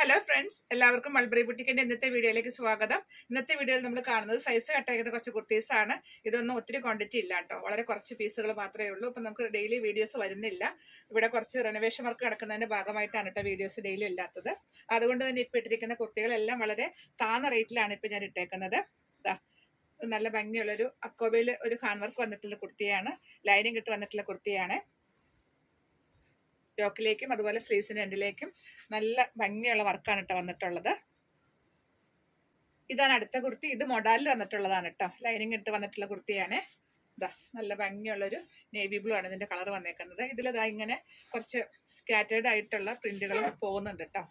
Hello friends, എല്ലാവർക്കും mulberry ബുട്ടിക്കിന്റെ ഇന്നത്തെ വീഡിയോയിലേക്ക് സ്വാഗതം. ഇന്നത്തെ വീഡിയോയിൽ നമ്മൾ കാണുന്നത് സൈസ് കട്ടായിരിക്കുന്ന കുറച്ച് കുർത്തീസ് ആണ്. ഇതൊന്നും ഒത്തിരി ക്വാണ്ടിറ്റി ഇല്ല കേട്ടോ, വളരെ കുറച്ച് പീസുകൾ മാത്രമേ ഉള്ളൂ. ഇപ്പം നമുക്ക് ഡെയിലി വീഡിയോസ് വരുന്നില്ല. ഇവിടെ കുറച്ച് റെനോവേഷൻ വർക്ക് കിടക്കുന്നതിന്റെ ഭാഗമായിട്ടാണ് കേട്ടോ വീഡിയോസ് ഡെയിലി ഇല്ലാത്തത്. അതുകൊണ്ട് തന്നെ ഇപ്പം ഇട്ടിരിക്കുന്ന കുർത്തികളെല്ലാം വളരെ താന്ന റേറ്റിലാണ് ഇപ്പം ഞാൻ ഇട്ടേക്കുന്നത്. നല്ല ഭംഗിയുള്ളൊരു അക്കോബയിൽ ഒരു ഹാൻഡ് വർക്ക് വന്നിട്ടുള്ള കുർത്തിയാണ്, ലൈനിങ് ഇട്ട് വന്നിട്ടുള്ള കുർത്തിയാണ്. യോക്കിലേക്കും അതുപോലെ സ്ലീവ്സിന്റെ എൻഡിലേക്കും നല്ല ഭംഗിയുള്ള വർക്കാണ് കേട്ടോ വന്നിട്ടുള്ളത്. ഇതാണ് അടുത്ത കുർത്തി. ഇത് മൊഡാലിൽ വന്നിട്ടുള്ളതാണ് കേട്ടോ, ലൈനിങ് ഇട്ട് വന്നിട്ടുള്ള കുർത്തിയാണ്. ഇതാ നല്ല ഭംഗിയുള്ളൊരു നേവി ബ്ലൂ ആണ് ഇതിന്റെ കളർ വന്നേക്കുന്നത്. ഇതിലിതാ ഇങ്ങനെ കുറച്ച് സ്കാറ്റേർഡ് ആയിട്ടുള്ള പ്രിന്റുകൾ പോകുന്നുണ്ട് കേട്ടോ.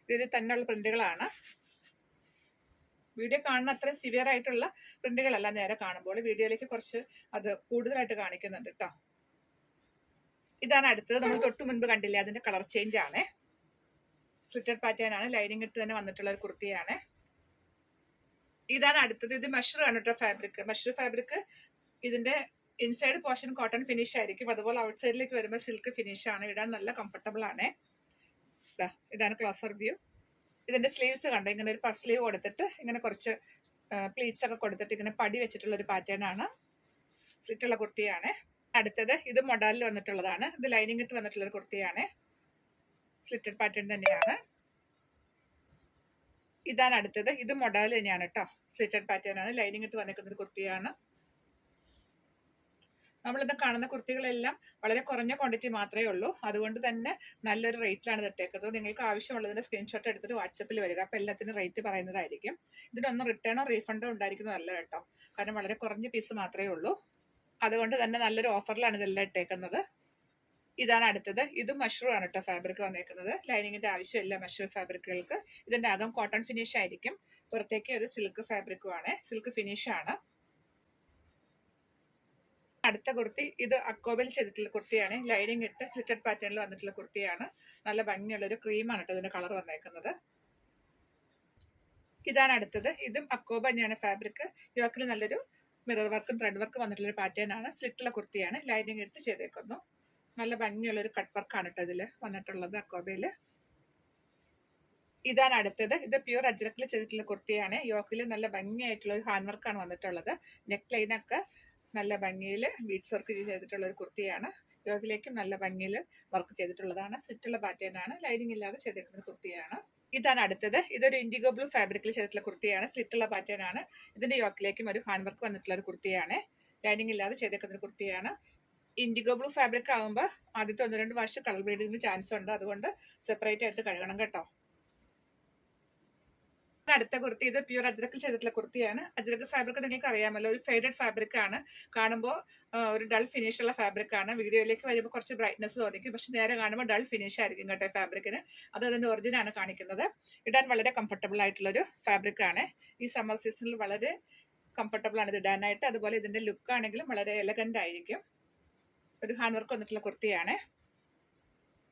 ഇതിൽ തന്നെയുള്ള പ്രിന്റുകളാണ്. വീഡിയോ കാണുന്ന അത്ര സിവിയർ ആയിട്ടുള്ള പ്രിന്റുകളല്ല, നേരെ കാണുമ്പോൾ വീഡിയോയിലേക്ക് കുറച്ച് അത് കൂടുതലായിട്ട് കാണിക്കുന്നുണ്ട് കേട്ടോ. ഇതാണ് അടുത്തത്. നമ്മൾ തൊട്ട് മുൻപ് കണ്ടില്ലേ, അതിന്റെ കളർ ചേഞ്ച് ആണ്. സ്ലിറ്റഡ് പാറ്റേൺ ആണ്, ലൈനിങ് ഇട്ട് തന്നെ വന്നിട്ടുള്ള ഒരു കുർത്തിയാണ്. ഇതാണ് അടുത്തത്. ഇത് മഷ്റൂം ആണ് കേട്ടോ ഫാബ്രിക്. Mushroom fabric. ഇതിന്റെ ഇൻസൈഡ് പോർഷൻ കോട്ടൺ ഫിനിഷ് ആയിരിക്കും, അതുപോലെ ഔട്ട് സൈഡിലേക്ക് വരുമ്പോൾ സിൽക്ക് ഫിനിഷ് ആണ്. ഇടാൻ നല്ല കംഫർട്ടബിൾ ആണ്. ഇതാണ് ക്ലോസർ വ്യൂ. ഇതിന്റെ സ്ലീവ്സ് കണ്ടോ, ഇങ്ങനെ ഒരു പഫ് സ്ലീവ് കൊടുത്തിട്ട് ഇങ്ങനെ കുറച്ച് പ്ലീറ്റ്സ് ഒക്കെ കൊടുത്തിട്ട് ഇങ്ങനെ പടി വെച്ചിട്ടുള്ള ഒരു പാറ്റേൺ ആണ്. സ്ലിറ്റുള്ള കുർത്തിയാണ്. അടുത്തത് ഇത് മൊഡാലിൽ വന്നിട്ടുള്ളതാണ്. ഇത് ലൈനിങ് ഇട്ട് വന്നിട്ടുള്ള ഒരു കുർത്തിയാണ്, സ്ലിറ്റഡ് പാറ്റേൺ തന്നെയാണ്. ഇതാണ് അടുത്തത്. ഇത് മൊഡാൽ തന്നെയാണ് കേട്ടോ, സ്ലിറ്റഡ് പാറ്റേൺ ആണ്, ലൈനിങ് ഇട്ട് വന്നിരിക്കുന്ന ഒരു കുർത്തിയാണ്. നമ്മളിന്ന് കാണുന്ന കുർത്തികളെല്ലാം വളരെ കുറഞ്ഞ ക്വാണ്ടിറ്റി മാത്രമേ ഉള്ളൂ. അതുകൊണ്ട് തന്നെ നല്ലൊരു റേറ്റിലാണ് ഇട്ടേക്കുന്നത്. നിങ്ങൾക്ക് ആവശ്യമുള്ളതിന്റെ സ്ക്രീൻഷോട്ട് എടുത്തിട്ട് വാട്സപ്പിൽ വരിക. അപ്പം എല്ലാത്തിനും റേറ്റ് പറയുന്നതായിരിക്കും. ഇതിനൊന്നും റിട്ടേണോ റീഫണ്ടോ ഉണ്ടായിരിക്കുന്നതല്ല കേട്ടോ, കാരണം വളരെ കുറഞ്ഞ പീസ് മാത്രമേ ഉള്ളൂ. അതുകൊണ്ട് തന്നെ നല്ലൊരു ഓഫറിലാണ് ഇതെല്ലാം ഇട്ടേക്കുന്നത്. ഇതാണ് അടുത്തത്. ഇത് മഷ്റൂം ആണ് കേട്ടോ ഫാബ്രിക് വന്നേക്കുന്നത്. ലൈനിങ്ങിന്റെ ആവശ്യമില്ല മഷ്റൂം ഫാബ്രിക്കുകൾക്ക്. ഇതിന്റെ അകം കോട്ടൺ ഫിനിഷ് ആയിരിക്കും, പുറത്തേക്ക് ഒരു സിൽക്ക് ഫാബ്രിക്കും ആണ്, സിൽക്ക് ഫിനിഷ് ആണ്. അടുത്ത കുർത്തി ഇത് അക്കോബയിൽ ചെയ്തിട്ടുള്ള കുർത്തിയാണ്, ലൈനിങ് ഇട്ട് സ്ലിറ്റഡ് പാറ്റേണിൽ വന്നിട്ടുള്ള കുർത്തിയാണ്. നല്ല ഭംഗിയുള്ള ഒരു ക്രീമാണ് കേട്ടോ ഇതിന്റെ കളർ വന്നേക്കുന്നത്. ഇതാണ് അടുത്തത്. ഇതും അക്കോബ തന്നെയാണ് ഫാബ്രിക്. യോക്കിൽ നല്ലൊരു മിറർ വർക്കും ത്രെഡ് വർക്കും വന്നിട്ടുള്ള പാറ്റേൺ ആണ്. സ്ലിറ്റുള്ള കുർത്തിയാണ്, ലൈനിങ് ഇട്ട് ചെയ്തേക്കുന്നു. നല്ല ഭംഗിയുള്ള ഒരു കട്ട് വർക്കാണ് കേട്ടോ ഇതിൽ വന്നിട്ടുള്ളത് അക്കോബയിൽ. ഇതാണ് അടുത്തത്. ഇത് പ്യൂർ അജ്രക്കിൽ ചെയ്തിട്ടുള്ള കുർത്തിയാണ്. യോക്കിൽ നല്ല ഭംഗിയായിട്ടുള്ള ഒരു ഹാൻഡ് വർക്കാണ് വന്നിട്ടുള്ളത്. നെക്ക് ലൈനൊക്കെ നല്ല ഭംഗിയിൽ ബീഡ്സ് വർക്ക് ചെയ്തിട്ടുള്ള ഒരു കുർത്തിയാണ്. യോക്കിലേക്കും നല്ല ഭംഗിയിൽ വർക്ക് ചെയ്തിട്ടുള്ളതാണ്. സ്ലിറ്റുള്ള പാറ്റേൺ ആണ്, ലൈനിങ് ഇല്ലാതെ ചെയ്തേക്കുന്ന കുർത്തിയാണ്. ഇതാണ് അടുത്തത്. ഇതൊരു ഇൻഡിഗോ ബ്ലൂ ഫാബ്രിക്കിൽ ചെയ്തിട്ടുള്ള കുർത്തിയാണ്, സ്ലിറ്റുള്ള പാറ്റേൺ ആണ്. ഇതിന്റെ യോക്കിലേക്കും ഒരു ഹാൻഡ് വർക്ക് വന്നിട്ടുള്ള ഒരു കുർത്തിയാണ്, ലൈനിങ് ഇല്ലാതെ ചെയ്തേക്കുന്ന ഒരു കുർത്തിയാണ്. ഇൻഡിഗോ ബ്ലൂ ഫാബ്രിക് ആകുമ്പോൾ ആദ്യത്തെ 1-2 വാഷ് കളർ ബ്ലീഡിങ്ങിന് ചാൻസ് ഉണ്ട്, അതുകൊണ്ട് സെപ്പറേറ്റ് ആയിട്ട് കഴുകണം കേട്ടോ. അടുത്ത കുർത്തി ഇത് പ്യൂർ അജ്രക്കിൽ ചെയ്തിട്ടുള്ള കുർത്തിയാണ്. അജ്രക്ക് ഫാബ്രിക് നിങ്ങൾക്ക് അറിയാമല്ലോ, ഒരു ഫെയ്ഡഡ് ഫാബ്രിക് ആണ്. കാണുമ്പോൾ ഒരു ഡൾ ഫിനിഷ് ഉള്ള ഫാബ്രിക് ആണ്. വീഡിയോയിലേക്ക് വരുമ്പോൾ കുറച്ച് ബ്രൈറ്റ്നസ് തോന്നിക്കും, പക്ഷെ നേരെ കാണുമ്പോൾ ഡൾ ഫിനിഷ് ആയിരിക്കും കേട്ടോ ഫാബ്രിക്കിന്. അത് അതിന്റെ ഒറിജിൻ ആണ് കാണിക്കുന്നത്. ഇടാൻ വളരെ കംഫർട്ടബിൾ ആയിട്ടുള്ളൊരു ഫാബ്രിക് ആണ്. ഈ സമ്മർ സീസണിൽ വളരെ കംഫർട്ടബിൾ ആണ് ഇത് ഇടാനായിട്ട്. അതുപോലെ ഇതിന്റെ ലുക്ക് ആണെങ്കിലും വളരെ എലഗന്റ് ആയിരിക്കും. ഒരു ഹാൻഡ് വർക്ക് വന്നിട്ടുള്ള കുർത്തിയാണ്.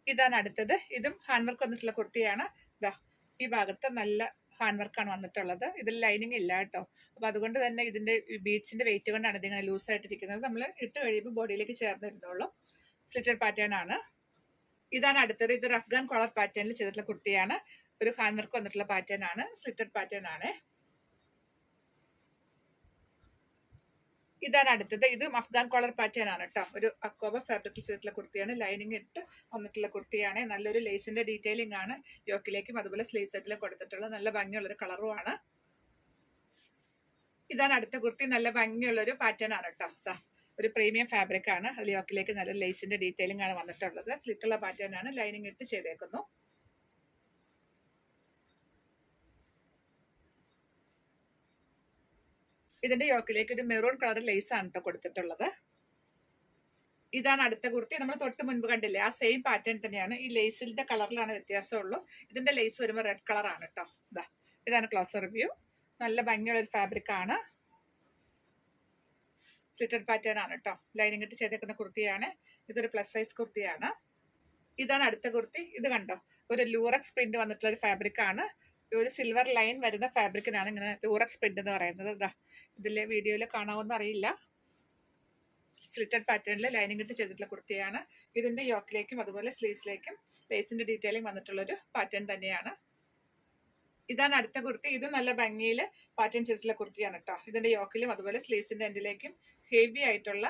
ഇതാണ് അടുത്തത്. ഇതും ഹാൻഡ് വർക്ക് വന്നിട്ടുള്ള കുർത്തിയാണ്. ഇതാ ഈ ഭാഗത്ത് നല്ല ഹാൻഡ് വർക്കാണ് വന്നിട്ടുള്ളത്. ഇതിൽ ലൈനിങ് ഇല്ല കേട്ടോ. അപ്പൊ അതുകൊണ്ട് തന്നെ ഇതിന്റെ ബീഡ്സിന്റെ വെയിറ്റ് കൊണ്ടാണ് ഇതിങ്ങനെ ലൂസ് ആയിട്ടിരിക്കുന്നത്. നമ്മൾ ഇട്ട് കഴിയുമ്പോൾ ബോഡിയിലേക്ക് ചേർന്നിരുന്നോളൂ. സ്ലിറ്റഡ് പാറ്റേൺ ആണ്. ഇതാണ് അടുത്തത്. ഇത് അഫ്ഗാൻ കോളർ പാറ്റേണിൽ ചെയ്തിട്ടുള്ള കുർത്തിയാണ്. ഒരു ഹാൻഡ് വർക്ക് വന്നിട്ടുള്ള പാറ്റേൺ ആണ്, സ്ലിറ്റഡ് പാറ്റേൺ ആണ്. ഇതാണ് അടുത്തത്. ഇതും അഫ്ഗാൻ കോളർ പാറ്റേൺ ആണ് കേട്ടോ. ഒരു അക്കോബ ഫാബ്രിക്കിൽ ചെയ്തിട്ടുള്ള കുർത്തിയാണ്, ലൈനിങ് ഇട്ട് വന്നിട്ടുള്ള കുർത്തിയാണ്. നല്ലൊരു ലേസിന്റെ ഡീറ്റെയിലിംഗ് ആണ് യോക്കിലേക്കും അതുപോലെ സ്ലീവ് സെറ്റിലും കൊടുത്തിട്ടുള്ള നല്ല ഭംഗിയുള്ളൊരു കളറും ആണ്. ഇതാണ് അടുത്ത കുർത്തി. നല്ല ഭംഗിയുള്ളൊരു പാറ്റേൺ ആണ് കേട്ടോ. ഒരു പ്രീമിയം ഫാബ്രിക് ആണ്. അതിൽ യോക്കിലേക്ക് നല്ല ലേസിന്റെ ഡീറ്റെയിലിംഗ് ആണ് വന്നിട്ടുള്ളത്. സ്ലിറ്റുള്ള പാറ്റേൺ ആണ്, ലൈനിങ് ഇട്ട് ചെയ്തേക്കുന്നു. ഇതിന്റെ യോക്കിലേക്ക് ഒരു മെറൂൺ കളർ ലേസ് ആണ് കേട്ടോ കൊടുത്തിട്ടുള്ളത്. ഇതാണ് അടുത്ത കുർത്തി. നമ്മൾ തൊട്ട് മുൻപ് കണ്ടില്ലേ, ആ സെയിം പാറ്റേൺ തന്നെയാണ്. ഈ ലേസിന്റെ കളറിലാണ് വ്യത്യാസമുള്ളൂ. ഇതിന്റെ ലേസ് വരുമ്പോൾ റെഡ് കളർ ആണ് കേട്ടോ. ഇതാണ് ക്ലോസർ വ്യൂ. നല്ല ഭംഗിയുള്ള ഒരു ഫാബ്രിക് ആണ്. സ്ലിറ്റഡ് പാറ്റേൺ ആണ് കേട്ടോ, ലൈനിങ് ഇട്ട് ചെയ്തേക്കുന്ന കുർത്തിയാണ്. ഇതൊരു പ്ലസ് സൈസ് കുർത്തിയാണ്. ഇതാണ് അടുത്ത കുർത്തി. ഇത് കണ്ടോ, ഒരു ലൂറക്സ് പ്രിന്റ് വന്നിട്ടുള്ള ഒരു ഫാബ്രിക് ആണ്. ഒരു സിൽവർ ലൈൻ വരുന്ന ഫാബ്രിക്കിനാണ് ഇങ്ങനെ ലൂറക്സ് പ്രിന്റ് എന്ന് പറയുന്നത്. ഇതിലെ വീഡിയോയിൽ കാണാവുന്ന അറിയില്ല. സ്ലിറ്റഡ് പാറ്റേണിൽ ലൈനിങ് ഇട്ട് ചെയ്തിട്ടുള്ള കുർത്തിയാണ്. ഇതിന്റെ യോക്കിലേക്കും അതുപോലെ സ്ലീവ്സിലേക്കും ലേസിന്റെ ഡീറ്റെയിലിംഗ് വന്നിട്ടുള്ളൊരു പാറ്റേൺ തന്നെയാണ്. ഇതാണ് അടുത്ത കുർത്തി. ഇത് നല്ല ഭംഗിയിൽ പാറ്റേൺ ചെയ്തിട്ടുള്ള കുർത്തിയാണ് കേട്ടോ. ഇതിന്റെ യോക്കിലും അതുപോലെ സ്ലീവ്സിന്റെ എൻഡിലേക്കും ഹെവി ആയിട്ടുള്ള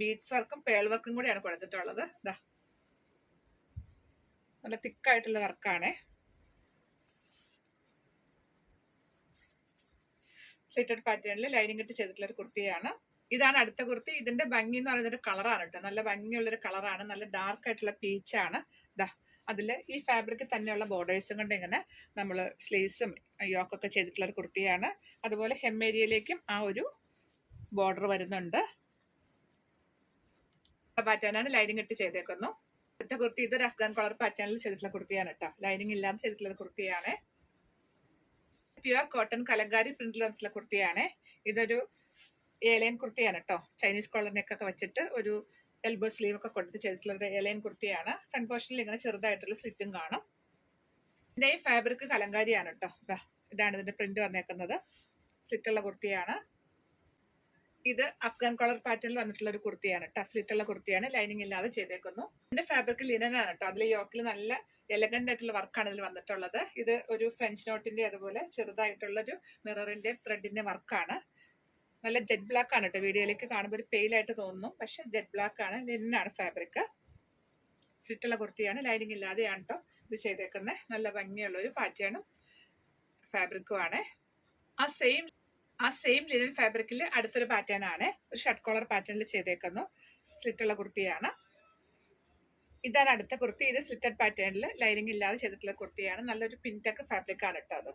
ബീഡ്സ് വർക്കും പേൾ വർക്കും കൂടിയാണ് കൊടുത്തിട്ടുള്ളത്. ഇതാ നല്ല തിക്കായിട്ടുള്ള വർക്കാണ്. സ്ലിറ്റഡ് പാറ്റേണിൽ ലൈനിങ് ഇട്ട് ചെയ്തിട്ടുള്ള ഒരു കുർത്തിയാണ്. ഇതാണ് അടുത്ത കുർത്തി. ഇതിന്റെ ഭംഗി എന്ന് പറയുന്നത് കളറാണ് കേട്ടോ. നല്ല ഭംഗിയുള്ളൊരു കളറാണ്. നല്ല ഡാർക്ക് ആയിട്ടുള്ള പീച്ചാണ്. ഇതാ അതില് ഈ ഫാബ്രിക് തന്നെയുള്ള ബോർഡേഴ്സും കൊണ്ട് ഇങ്ങനെ നമ്മൾ സ്ലീവ്സും യോക്കൊക്കെ ചെയ്തിട്ടുള്ള ഒരു കുർത്തിയാണ്. അതുപോലെ ഹെം ഏരിയയിലേക്കും ആ ഒരു ബോർഡർ വരുന്നുണ്ട്. പാറ്റേണാണ് ലൈനിങ് ഇട്ട് ചെയ്തേക്കുന്നു. അടുത്ത കുർത്തി ഇതൊരു അഫ്ഗാൻ കളർ പാറ്റേണിൽ ചെയ്തിട്ടുള്ള കുർത്തിയാണ് കേട്ടോ. ലൈനിങ് ഇല്ലാതെ ചെയ്തിട്ടുള്ള കുർത്തിയാണ്. പ്യുവർ കോട്ടൺ കലങ്കാരി പ്രിന്റിൽ വന്നിട്ടുള്ള കുർത്തിയാണ്. ഇതൊരു ഏലൈൻ കുർത്തിയാണ് കേട്ടോ. ചൈനീസ് കോളർ നെക്കൊക്കെ വെച്ചിട്ട് ഒരു എൽബോ സ്ലീവ് ഒക്കെ കൊടുത്ത് ചെയ്തിട്ടുള്ള ഒരു ഏലൈൻ കുർത്തിയാണ്. ഫ്രണ്ട് പോർഷനിൽ ഇങ്ങനെ ചെറുതായിട്ടുള്ള സ്ലിറ്റും കാണും. ഇതിന്റെ ഈ ഫാബ്രിക് കലങ്കാരിയാണ് കേട്ടോ. ഇതാണ് ഇതിന്റെ പ്രിന്റ് വന്നേക്കുന്നത്. സ്ലിറ്റുള്ള കുർത്തിയാണ്. ഇത് അഫ്ഗാൻ കളർ പാറ്റേണിൽ വന്നിട്ടുള്ള ഒരു കുർത്തിയാണ് കേട്ടോ. സ്ലിറ്റുള്ള കുർത്തിയാണ്. ലൈനിങ് ഇല്ലാതെ ചെയ്തേക്കുന്നു. ഇതിന്റെ ഫാബ്രിക് ലിനനാണ് കേട്ടോ. അതിൽ യോക്കിൽ നല്ല എലഗന്റ് ആയിട്ടുള്ള വർക്കാണ് ഇതിൽ വന്നിട്ടുള്ളത്. ഇത് ഒരു ഫ്രഞ്ച് നോട്ടിന്റെ അതുപോലെ ചെറുതായിട്ടുള്ള ഒരു മിററിന്റെ ത്രെഡിന്റെ വർക്കാണ്. നല്ല ജെറ്റ് ബ്ലാക്ക് ആണ് കേട്ടോ. വീഡിയോയിലേക്ക് കാണുമ്പോൾ ഒരു പെയിലായിട്ട് തോന്നുന്നു, പക്ഷെ ജെറ്റ് ബ്ലാക്ക് ആണ്. ലിനനാണ് ഫാബ്രിക്. സ്ലിറ്റുള്ള കുർത്തിയാണ്. ലൈനിങ് ഇല്ലാതെയാണ് കേട്ടോ ഇത് ചെയ്തേക്കുന്നത്. നല്ല ഭംഗിയുള്ള ഒരു പാറ്റേണും ഫാബ്രിക്കും ആണ്. ആ സെയിം ലിനൻ ഫാബ്രിക്കിൽ അടുത്തൊരു പാറ്റേൺ ആണ്. ഒരു ഷർട്ട് കോളർ പാറ്റേണിൽ ചെയ്തേക്കുന്നു. സ്ലിറ്റുള്ള കുർത്തിയാണ്. ഇതാണ് അടുത്ത കുർത്തി. ഇത് സ്ലിറ്റഡ് പാറ്റേണിൽ ലൈനിങ് ഇല്ലാതെ ചെയ്തിട്ടുള്ള കുർത്തിയാണ്. നല്ലൊരു പിൻടെക്ക് ഫാബ്രിക് ആണ് കേട്ടോ അത്.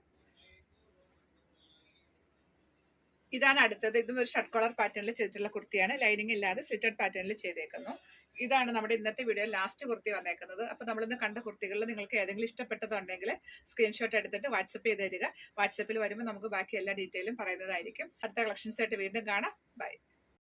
ഇതാണ് അടുത്തത്. ഇതും ഒരു ഷർട്ട് കോളർ പാറ്റേണിൽ ചെയ്തിട്ടുള്ള കുർത്തിയാണ്. ലൈനിങ് ഇല്ലാതെ സ്ലിറ്റഡ് പാറ്റേണിൽ ചെയ്തേക്കുന്നു. ഇതാണ് നമ്മുടെ ഇന്നത്തെ വീഡിയോ ലാസ്റ്റ് കുർത്തി വന്നേക്കുന്നത്. അപ്പോൾ നമ്മളിന്ന് കണ്ട കുർത്തികളിൽ നിങ്ങൾക്ക് ഏതെങ്കിലും ഇഷ്ടപ്പെട്ടതുണ്ടെങ്കിൽ സ്ക്രീൻഷോട്ട് എടുത്തിട്ട് വാട്സപ്പ് ചെയ്ത് തരിക. വാട്സപ്പിൽ വരുമ്പോൾ നമുക്ക് ബാക്കി എല്ലാ ഡീറ്റെയിലും പറയുന്നതായിരിക്കും. അടുത്ത കളക്ഷൻസ് ആയിട്ട് വീണ്ടും കാണാം. ബൈ.